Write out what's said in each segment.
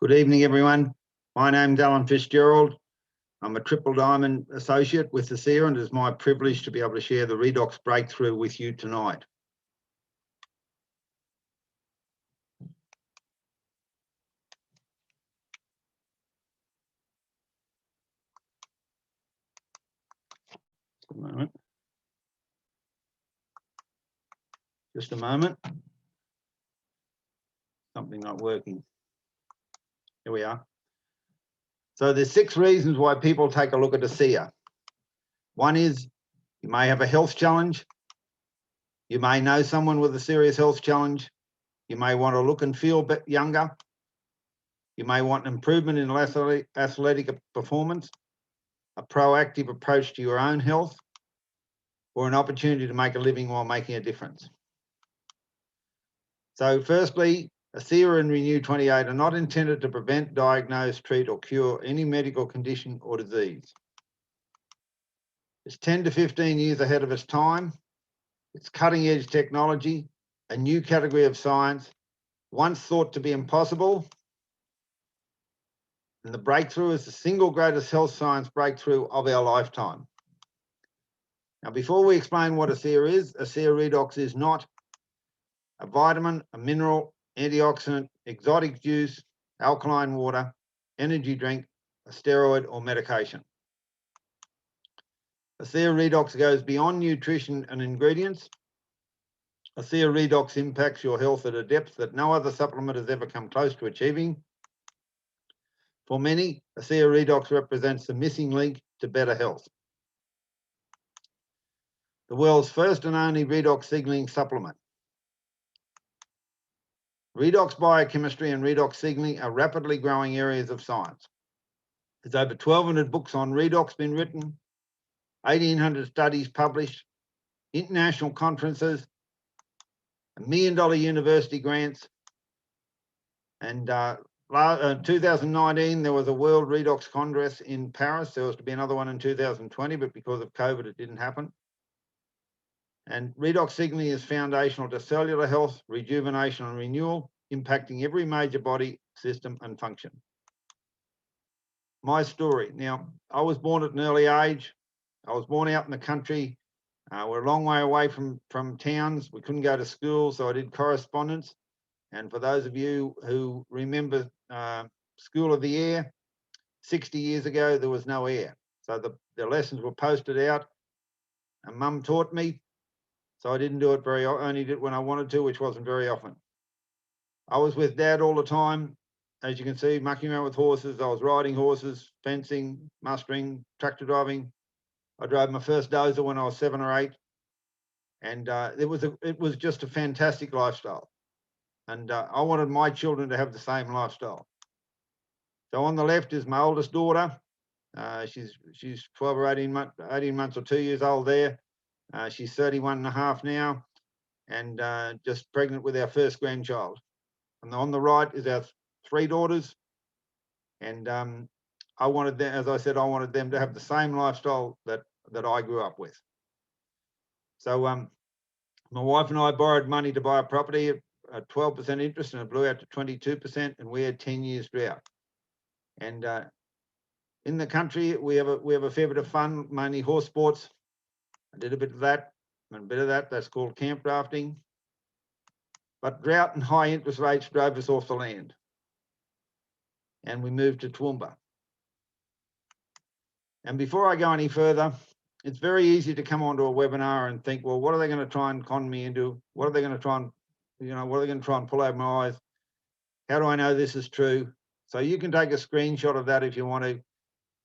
Good evening, everyone. My name's Fitzgerald. I'm a Triple Diamond Associate with the SEER, and it is my privilege to be able to share the redox breakthrough with you tonight. Just a moment. Something not working. Here we are. So there's 6 reasons why people take a look at a SEER. One is you may have a health challenge. You may know someone with a serious health challenge. You may want to look and feel a bit younger. You may want an improvement in athletic performance, a proactive approach to your own health, or an opportunity to make a living while making a difference. So firstly, a SEER and Renew 28 are not intended to prevent, diagnose, treat or cure any medical condition or disease. It's 10 to 15 years ahead of its time. It's cutting edge technology, a new category of science, once thought to be impossible. And the breakthrough is the single greatest health science breakthrough of our lifetime. Now, before we explain what a SEER redox is not a vitamin, a mineral, antioxidant, exotic juice, alkaline water, energy drink, a steroid or medication. A SEER redox goes beyond nutrition and ingredients. A SEER redox impacts your health at a depth that no other supplement has ever come close to achieving. For many, a SEER redox represents the missing link to better health. The world's first and only redox signaling supplement. Redox biochemistry and redox signaling are rapidly growing areas of science. There's over 1,200 books on redox been written, 1,800 studies published, international conferences, $1 million university grants, and 2019 there was a World Redox Congress in Paris. There was to be another one in 2020, but because of COVID it didn't happen. And redox signaling is foundational to cellular health, rejuvenation and renewal, impacting every major body system and function. My story. Now, I was born at an early age. I was born out in the country. We're a long way away from towns. We couldn't go to school, so I did correspondence. And for those of you who remember School of the Air, 60 years ago, there was no air. So the lessons were posted out, and Mum taught me. So I didn't do it only did it when I wanted to, which wasn't very often. I was with Dad all the time, as you can see, mucking around with horses. I was riding horses, fencing, mustering, tractor driving. I drove my first dozer when I was 7 or 8, and it was just a fantastic lifestyle. And I wanted my children to have the same lifestyle. So on the left is my oldest daughter. She's 12 or 18 months or 2 years old there. She's 31 and a half now, and just pregnant with our first grandchild. And on the right is our 3 daughters. And I wanted them, as I said, I wanted them to have the same lifestyle that I grew up with. So my wife and I borrowed money to buy a property at 12% interest, and it blew out to 22%, and we had 10 years drought. And in the country, we have a fair bit of fun, mainly horse sports. I did a bit of that and a bit of that. That's called camp drafting. But drought and high interest rates drove us off the land, and we moved to Toowoomba. And before I go any further, it's very easy to come onto a webinar and think, well, what are they going to try and con me into? What are they going to try and, what are they going to try and pull over my eyes? How do I know this is true? So you can take a screenshot of that if you want to.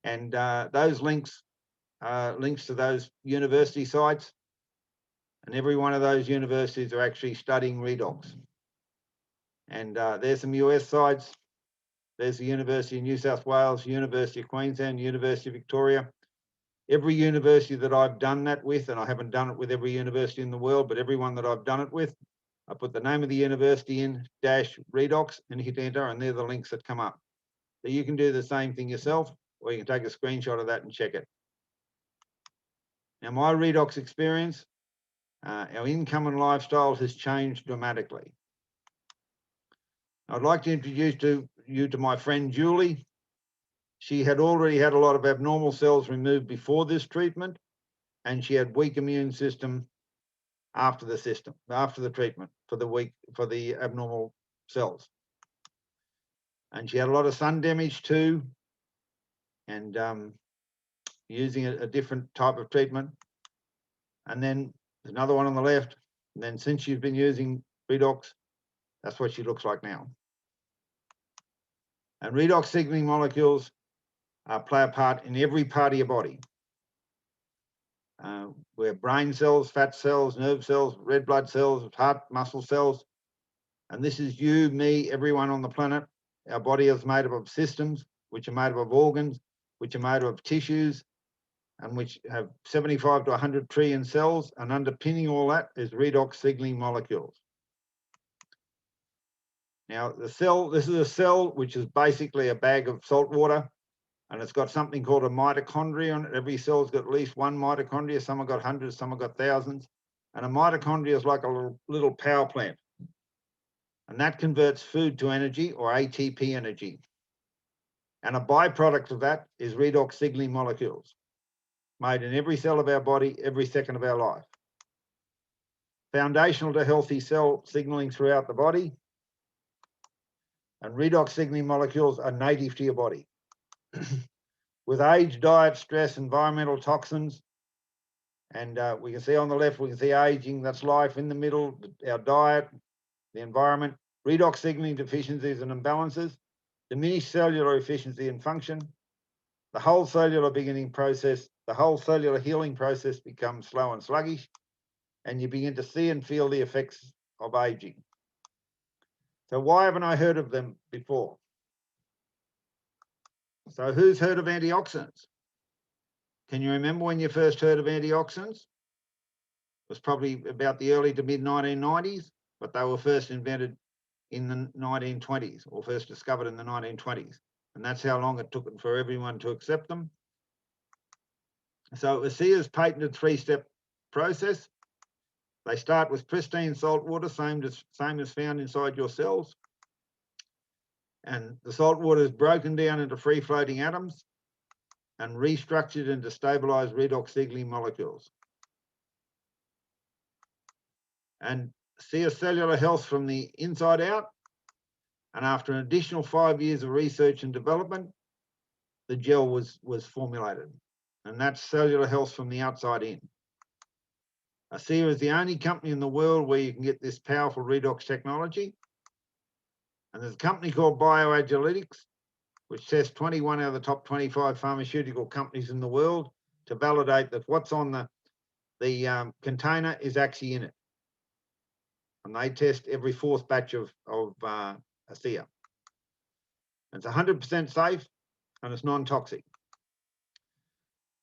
And those links to those university sites, and every one of those universities are actually studying redox. And there's some US sites. There's the University of New South Wales, University of Queensland, University of Victoria. Every university that I've done that with, and I haven't done it with every university in the world, but every one that I've done it with, I put the name of the university in, -redox, and hit enter, and they're the links that come up. So you can do the same thing yourself, or you can take a screenshot of that and check it. Now, my redox experience, our income and lifestyle has changed dramatically. I'd like to introduce you to my friend Julie. She had already had a lot of abnormal cells removed before this treatment, and she had weak immune system after the treatment for the abnormal cells. And she had a lot of sun damage too, and using a different type of treatment. And then there's another one on the left. And then since she's been using redox, that's what she looks like now. And redox signaling molecules play a part in every part of your body. We're brain cells, fat cells, nerve cells, red blood cells, heart muscle cells. And this is you, me, everyone on the planet. Our body is made up of systems, which are made up of organs, which are made up of tissues, and which have 75 to 100 trillion cells. And underpinning all that is redox signaling molecules. Now, this is a cell which is basically a bag of salt water, and it's got something called a mitochondria on it. Every cell's got at least one mitochondria. Some have got hundreds, some have got thousands. And a mitochondria is like a little power plant. And that converts food to energy, or ATP energy. And a byproduct of that is redox signaling molecules, made in every cell of our body, every second of our life. Foundational to healthy cell signaling throughout the body. And redox signaling molecules are native to your body. With age, diet, stress, environmental toxins, and we can see on the left, we can see aging, that's life. In the middle, our diet, the environment, redox signaling deficiencies and imbalances, diminished cellular efficiency and function, the whole cellular healing process becomes slow and sluggish, and you begin to see and feel the effects of aging. So why haven't I heard of them before? So who's heard of antioxidants? Can you remember when you first heard of antioxidants? It was probably about the early to mid 1990s, but they were first invented in the 1920s, or first discovered in the 1920s. And that's how long it took for everyone to accept them. So ASEA's patented 3-step process. They start with pristine salt water, same as found inside your cells. And the salt water is broken down into free-floating atoms and restructured into stabilized redox signaling molecules. And see a cellular health from the inside out. And after an additional 5 years of research and development, the gel was formulated. And that's cellular health from the outside in. ASEA is the only company in the world where you can get this powerful redox technology. And there's a company called Bioagiletics, which tests 21 out of the top 25 pharmaceutical companies in the world to validate that what's on the container is actually in it. And they test every fourth batch of ASEA. It's 100% safe and it's non-toxic.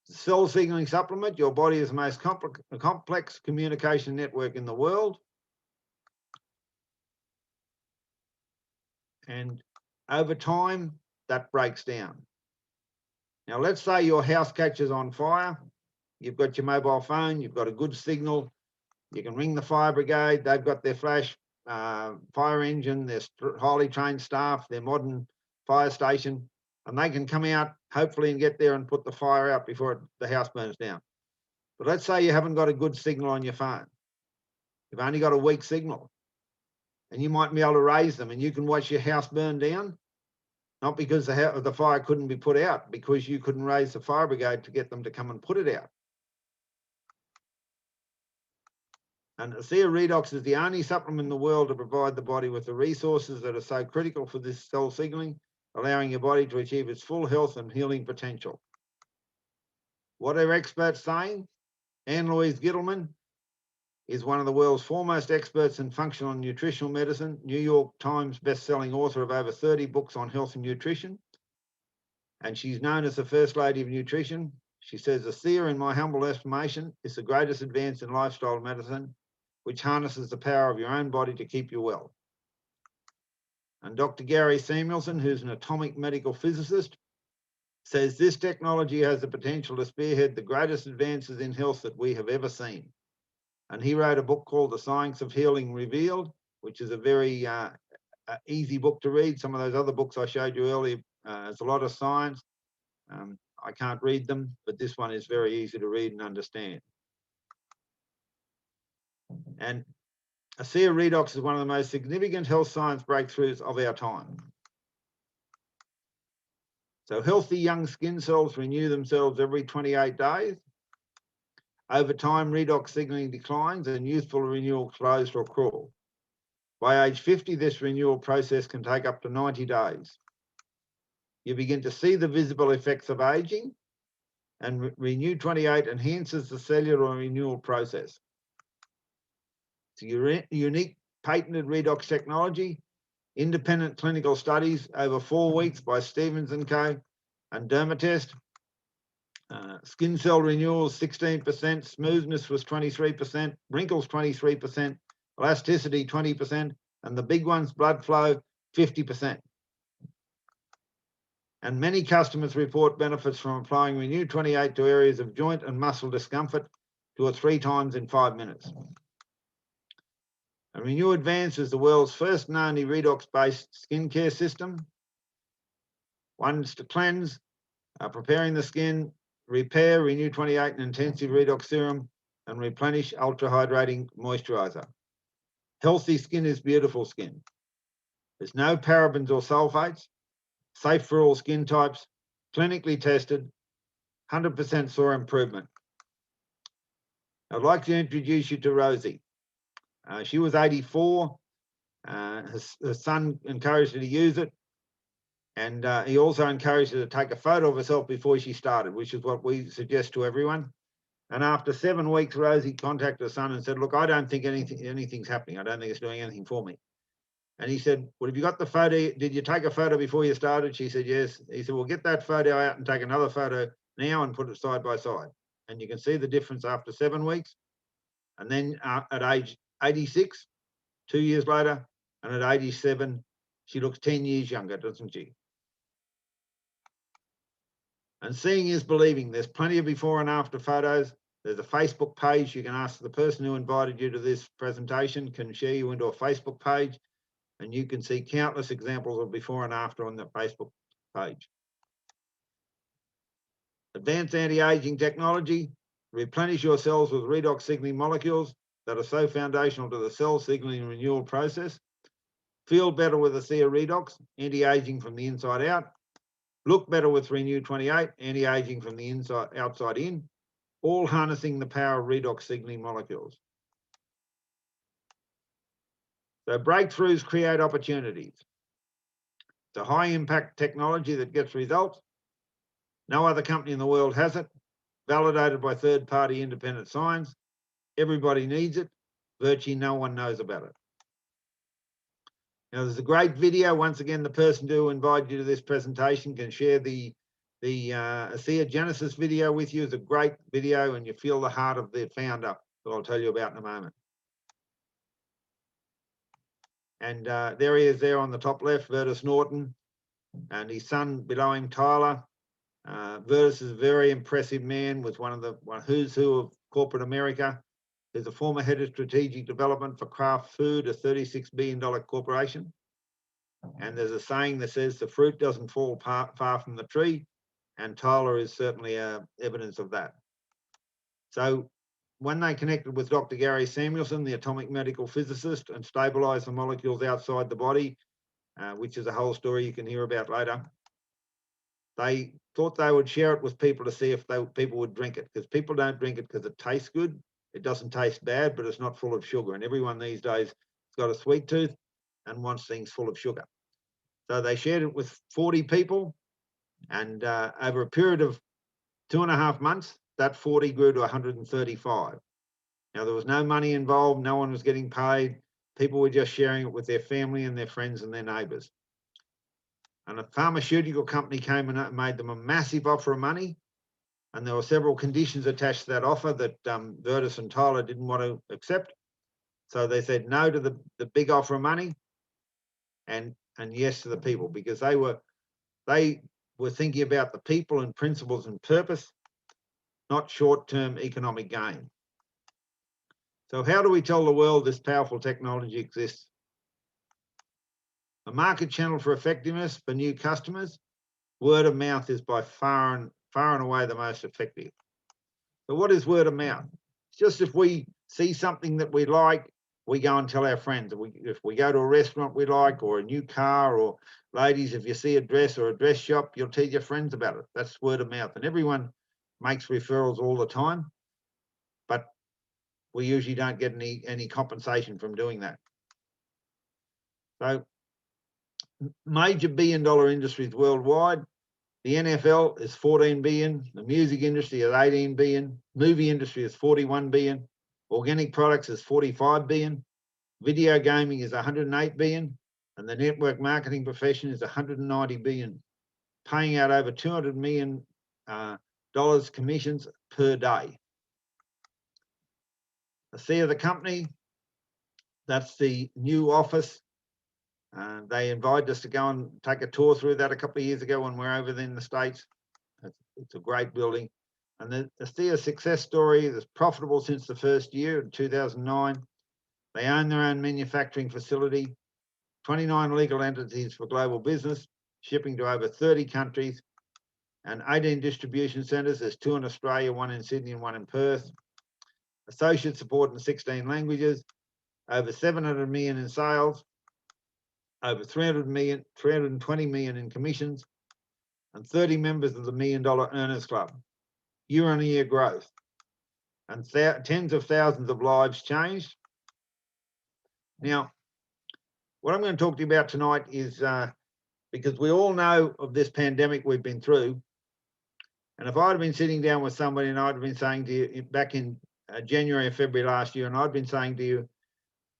Cell signaling supplement. Your body is the most complex communication network in the world. And over time, that breaks down. Now, let's say your house catches on fire. You've got your mobile phone, you've got a good signal. You can ring the fire brigade. They've got their flash fire engine, their highly trained staff, their modern fire station, and they can come out, hopefully, and get there and put the fire out before the house burns down. But let's say you haven't got a good signal on your phone. You've only got a weak signal. And you might be able to raise them, and you can watch your house burn down, not because the fire couldn't be put out, because you couldn't raise the fire brigade to get them to come and put it out. And ASEA Redox is the only supplement in the world to provide the body with the resources that are so critical for this cell signaling, allowing your body to achieve its full health and healing potential. What are experts saying? Anne-Louise Gittleman is one of the world's foremost experts in functional and nutritional medicine, New York Times best-selling author of over 30 books on health and nutrition. And she's known as the First Lady of Nutrition. She says, ASEA, in my humble estimation, is the greatest advance in lifestyle medicine, which harnesses the power of your own body to keep you well. And Dr. Gary Samuelson, who's an atomic medical physicist, says this technology has the potential to spearhead the greatest advances in health that we have ever seen. And he wrote a book called The Science of Healing Revealed, which is a very easy book to read. Some of those other books I showed you earlier, there's a lot of science. I can't read them, but this one is very easy to read and understand. And ASEA Redox is one of the most significant health science breakthroughs of our time. So healthy young skin cells renew themselves every 28 days. Over time, redox signaling declines and youthful renewal slows to a crawl. By age 50, this renewal process can take up to 90 days. You begin to see the visible effects of aging, and Renew 28 enhances the cellular renewal process. It's a unique patented redox technology. Independent clinical studies over 4 weeks by Stevens & Co. and Dermatest. Skin cell renewal 16%, smoothness was 23%, wrinkles 23%, elasticity 20%, and the big ones, blood flow 50%. And many customers report benefits from applying Renew 28 to areas of joint and muscle discomfort 2 or 3 times in 5 minutes. And Renew Advance is the world's first and only redox-based skincare system. One's to cleanse, preparing the skin, repair, Renew 28 and intensive redox serum, and replenish ultra hydrating moisturizer. Healthy skin is beautiful skin. There's no parabens or sulfates, safe for all skin types, clinically tested, 100% saw improvement. I'd like to introduce you to Rosie. She was 84. Her son encouraged her to use it. And he also encouraged her to take a photo of herself before she started, which is what we suggest to everyone. And after 7 weeks, Rosie contacted her son and said, look, I don't think anything's happening. I don't think it's doing anything for me. And he said, well, have you got the photo? Did you take a photo before you started? She said, yes. He said, well, get that photo out and take another photo now and put it side by side. And you can see the difference after 7 weeks. And then at age 86, 2 years later, and at 87, she looks 10 years younger, doesn't she? And seeing is believing. There's plenty of before and after photos. There's a Facebook page. You can ask the person who invited you to this presentation can share you into a Facebook page, and you can see countless examples of before and after on the Facebook page. Advanced anti-aging technology. Replenish your cells with redox signaling molecules that are so foundational to the cell signaling renewal process. Feel better with ASEA Redox, anti-aging from the inside out. Look better with Renew 28, anti-aging from the outside in, all harnessing the power of redox signaling molecules. So breakthroughs create opportunities. It's a high impact technology that gets results. No other company in the world has it, validated by third-party independent science. Everybody needs it. Virtually no one knows about it. Now, there's a great video. Once again, the person who invited you to this presentation can share the ASEA Genesis video with you. It's a great video, and you feel the heart of the founder that I'll tell you about in a moment. And there he is there on the top left, Vertus Norton, and his son below him, Tyler. Vertus is a very impressive man, was one who's who of corporate America. He's a former head of strategic development for Kraft Food, a $36 billion corporation. And there's a saying that says the fruit doesn't fall far from the tree, and Tyler is certainly evidence of that. So when they connected with Dr. Gary Samuelson, the atomic medical physicist, and stabilized the molecules outside the body, which is a whole story you can hear about later, they thought they would share it with people to see if people would drink it, because people don't drink it because it tastes good. It doesn't taste bad, but it's not full of sugar. And everyone these days has got a sweet tooth and wants things full of sugar. So they shared it with 40 people, and over a period of 2.5 months, that 40 grew to 135. Now, there was no money involved. No one was getting paid. People were just sharing it with their family and their friends and their neighbours. And a pharmaceutical company came and made them a massive offer of money. And there were several conditions attached to that offer that Vertus and Tyler didn't want to accept. So they said no to the big offer of money and yes to the people, because they were thinking about the people and principles and purpose, not short-term economic gain. So how do we tell the world this powerful technology exists? A market channel for effectiveness for new customers, word of mouth is by far and away the most effective. So what is word of mouth? It's just if we see something that we like, we go and tell our friends. If we go to a restaurant we like, or a new car, or ladies, if you see a dress or a dress shop, you'll tell your friends about it. That's word of mouth. And everyone makes referrals all the time, but we usually don't get any compensation from doing that. So major billion-dollar industries worldwide. The NFL is 14 billion. The music industry is 18 billion. Movie industry is 41 billion. Organic products is 45 billion. Video gaming is 108 billion. And the network marketing profession is 190 billion, paying out over $200 million commissions per day. The C of the company, that's the new office. They invited us to go and take a tour through that a couple of years ago when we were over there in the States. It's a great building. And the C of success story is profitable since the first year in 2009. They own their own manufacturing facility, 29 legal entities for global business, shipping to over 30 countries, and 18 distribution centres. There's 2 in Australia, 1 in Sydney and 1 in Perth. Associate support in 16 languages, over 700 million in sales, over 320 million in commissions, and 30 members of the $1 Million Earners Club. Year-on-year growth, and tens of thousands of lives changed. Now, what I'm going to talk to you about tonight is because we all know of this pandemic we've been through. And if I'd have been sitting down with somebody and I'd have been saying to you back in January or February last year, and I'd been saying to you,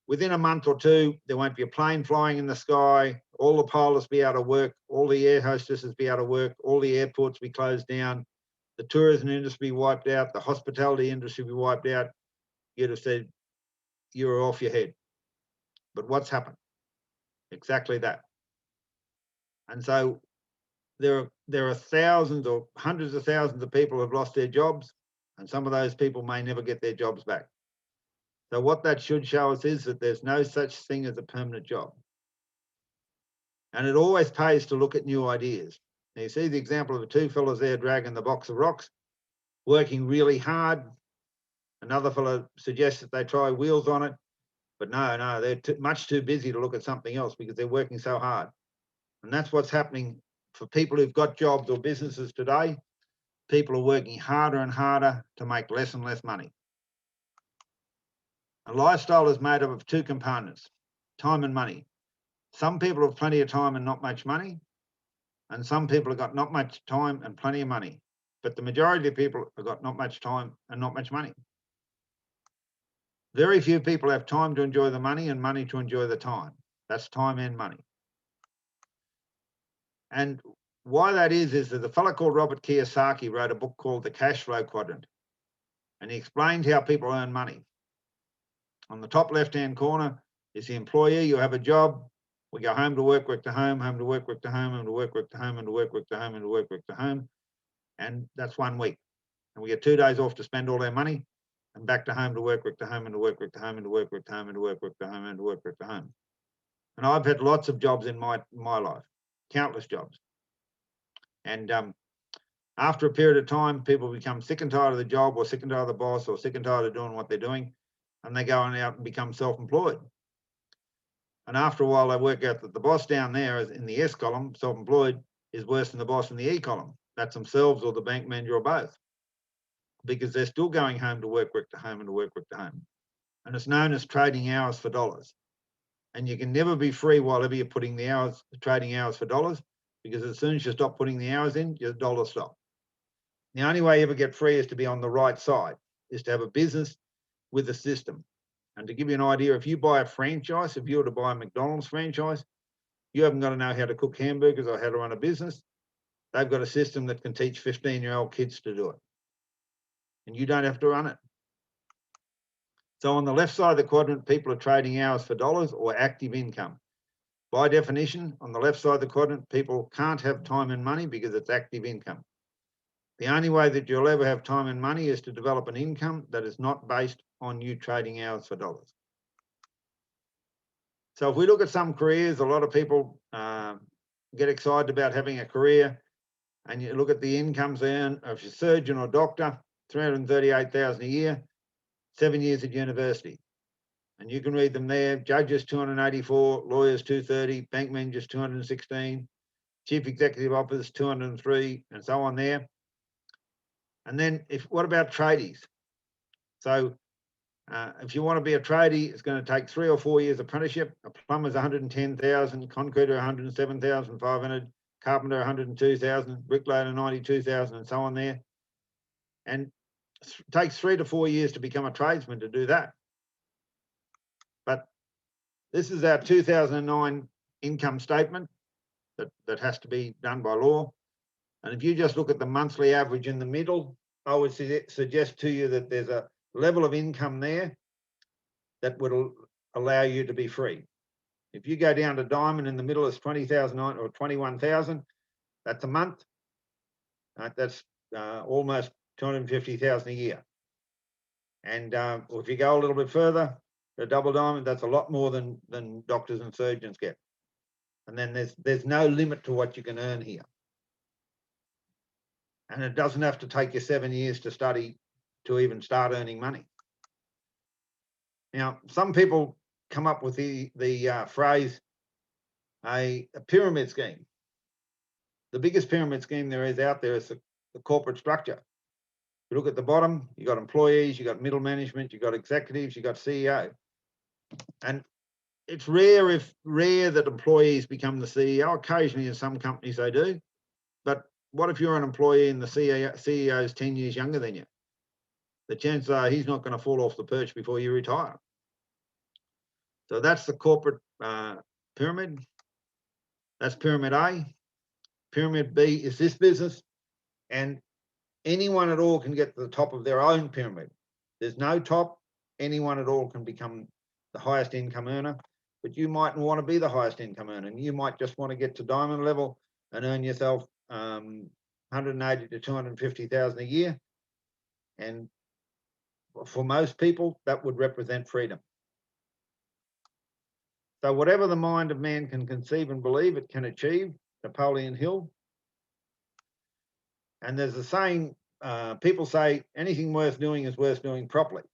within a month or two, there won't be a plane flying in the sky, all the pilots be out of work, all the air hostesses be out of work, all the airports be closed down, the tourism industry wiped out, the hospitality industry be wiped out, you'd have said, you're off your head. But what's happened? Exactly that. And so there are thousands or hundreds of thousands of people who have lost their jobs, and some of those people may never get their jobs back. So what that should show us is that there's no such thing as a permanent job. And it always pays to look at new ideas. Now you see the example of the 2 fellows there dragging the box of rocks, working really hard. Another fellow suggests that they try wheels on it, but no, they're much too busy to look at something else because they're working so hard. And that's what's happening for people who've got jobs or businesses today. People are working harder and harder to make less and less money. A lifestyle is made up of 2 components, time and money. Some people have plenty of time and not much money, and some people have got not much time and plenty of money. But the majority of people have got not much time and not much money. Very few people have time to enjoy the money and money to enjoy the time. That's time and money. And why that is that a fellow called Robert Kiyosaki wrote a book called The Cash Flow Quadrant. And he explained how people earn money. On the top left-hand corner is the employee. You have a job. We go home to work to home, home to work to home, home to work to home, and to work to home, and to work to home. And that's 1 week. And we get 2 days off to spend all our money, and back to home to work to home, and to work to home, and to work to home, and to work to home, and to work to home. And I've had lots of jobs in my life, countless jobs. And after a period of time, people become sick and tired of the job, or sick and tired of the boss, or sick and tired of doing what they're doing, and they go on out and become self-employed. And after a while, they work out that the boss down there is in the S column, self-employed, is worse than the boss in the E column. That's themselves or the bank manager or both, because they're still going home to work to home, and to work to home. And it's known as trading hours for dollars. And you can never be free while ever you're putting the trading hours for dollars, because as soon as you stop putting the hours in, your dollars stop. The only way you ever get free is to be on the right side, is to have a business with a system. And to give you an idea, if you buy a franchise, if you were to buy a McDonald's franchise, you haven't got to know how to cook hamburgers or how to run a business. They've got a system that can teach 15-year-old kids to do it. And you don't have to run it. So on the left side of the quadrant, people are trading hours for dollars or active income. By definition, on the left side of the quadrant, people can't have time and money because it's active income. The only way that you'll ever have time and money is to develop an income that is not based on you trading hours for dollars. So if we look at some careers, a lot of people get excited about having a career, and you look at the incomes earned of a surgeon or doctor, 338,000 a year, 7 years at university. And you can read them there. Judges 284, lawyers 230, bank managers 216, chief executive officers 203, and so on there. And then what about tradies? So if you want to be a tradie, it's going to take 3 or 4 years apprenticeship. A plumber's 110,000, concreter 107,500, carpenter 102,000, bricklayer 92,000, and so on there. And it takes 3 to 4 years to become a tradesman to do that. But this is our 2009 income statement that has to be done by law. And if you just look at the monthly average in the middle, I would suggest to you that there's a level of income there that would allow you to be free. If you go down to diamond in the middle, it's 20,000 or 21,000. That's a month. That's almost 250,000 a year. And if you go a little bit further, the double diamond, that's a lot more than doctors and surgeons get. And then there's no limit to what you can earn here. And it doesn't have to take you 7 years to study to even start earning money. Now, some people come up with the phrase, a pyramid scheme. The biggest pyramid scheme there is out there is the corporate structure. You look at the bottom, you got employees, you got middle management, you got executives, you got CEO. And it's rare that employees become the CEO. Occasionally in some companies they do. But what if you're an employee and the CEO is 10 years younger than you? The chances are he's not going to fall off the perch before you retire. So that's the corporate pyramid. That's pyramid A. Pyramid B is this business. And anyone at all can get to the top of their own pyramid. There's no top. Anyone at all can become the highest income earner. But you mightn't want to be the highest income earner. You might just want to get to diamond level and earn yourself 180 to 250,000 a year. And for most people, that would represent freedom. So whatever the mind of man can conceive and believe, it can achieve. Napoleon Hill. And there's a saying, people say anything worth doing is worth doing properly.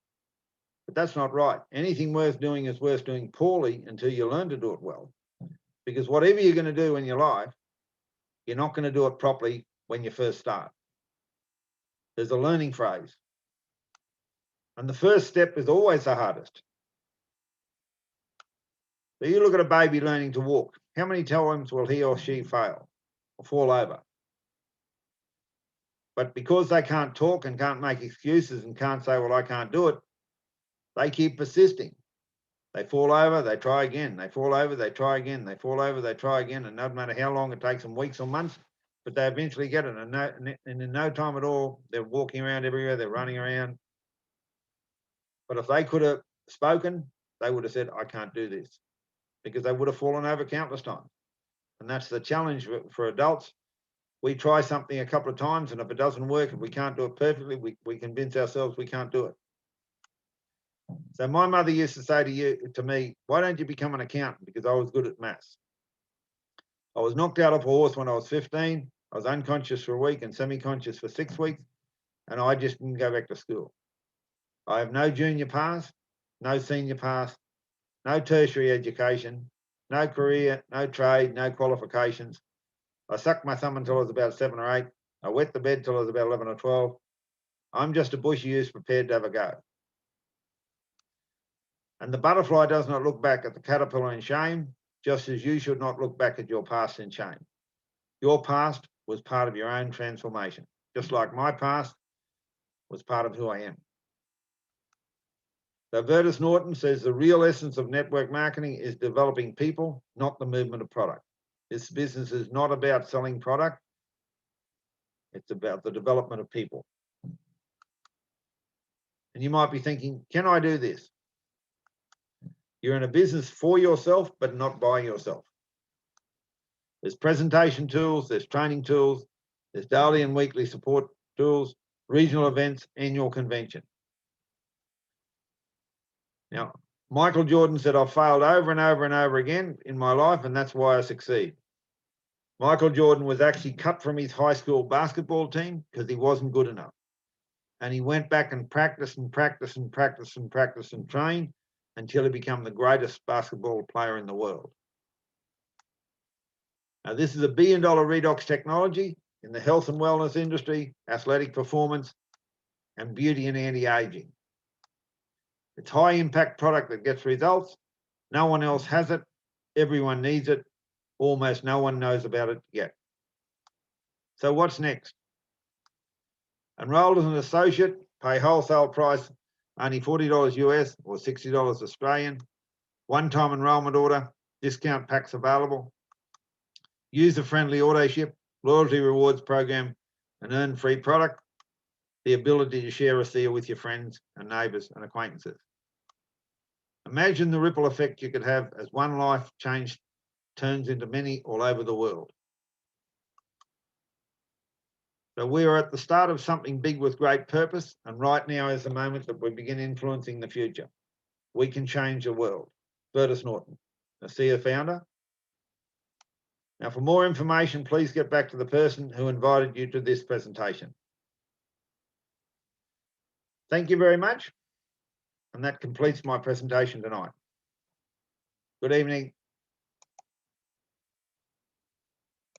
But that's not right. Anything worth doing is worth doing poorly until you learn to do it well. Because whatever you're going to do in your life, you're not going to do it properly when you first start. There's a learning phase. And the first step is always the hardest. So you look at a baby learning to walk. How many times will he or she fail or fall over? But because they can't talk and can't make excuses and can't say, well, I can't do it, they keep persisting. They fall over, they try again. They fall over, they try again. They fall over, they try again. And no matter how long it takes them, weeks or months, but they eventually get it. And in no time at all, they're walking around everywhere, they're running around. But if they could have spoken, they would have said, I can't do this, because they would have fallen over countless times. And that's the challenge for adults. We try something a couple of times, and if it doesn't work, if we can't do it perfectly, we convince ourselves we can't do it. So my mother used to say to me, why don't you become an accountant? Because I was good at maths. I was knocked out off a horse when I was 15. I was unconscious for a week and semi-conscious for 6 weeks, and I just didn't go back to school. I have no junior pass, no senior pass, no tertiary education, no career, no trade, no qualifications. I sucked my thumb until I was about 7 or 8. I wet the bed till I was about 11 or 12. I'm just a bushy youth prepared to have a go. And the butterfly does not look back at the caterpillar in shame, just as you should not look back at your past in shame. Your past was part of your own transformation, just like my past was part of who I am. So Vertus Norton says the real essence of network marketing is developing people, not the movement of product. This business is not about selling product. It's about the development of people. And you might be thinking, can I do this? You're in a business for yourself, but not by yourself. There's presentation tools, there's training tools, there's daily and weekly support tools, regional events, annual convention. Now, Michael Jordan said, I've failed over and over and over again in my life, and that's why I succeed. Michael Jordan was actually cut from his high school basketball team because he wasn't good enough. And he went back and practiced and practiced and practiced and practiced and trained until he became the greatest basketball player in the world. Now, this is a $1 billion redox technology in the health and wellness industry, athletic performance, and beauty and anti-aging. It's a high impact product that gets results. No one else has it. Everyone needs it. Almost no one knows about it yet. So what's next? Enroll as an associate, pay wholesale price, only $40 US or $60 Australian. One-time enrolment order, discount packs available. Use a friendly auto ship, loyalty rewards program, and earn free product. The ability to share a seal with your friends and neighbours and acquaintances. Imagine the ripple effect you could have as one life change turns into many all over the world. So we are at the start of something big with great purpose, and right now is the moment that we begin influencing the future. We can change the world. Bertus Norton, the CEO founder. Now, for more information, please get back to the person who invited you to this presentation. Thank you very much. And that completes my presentation tonight. Good evening.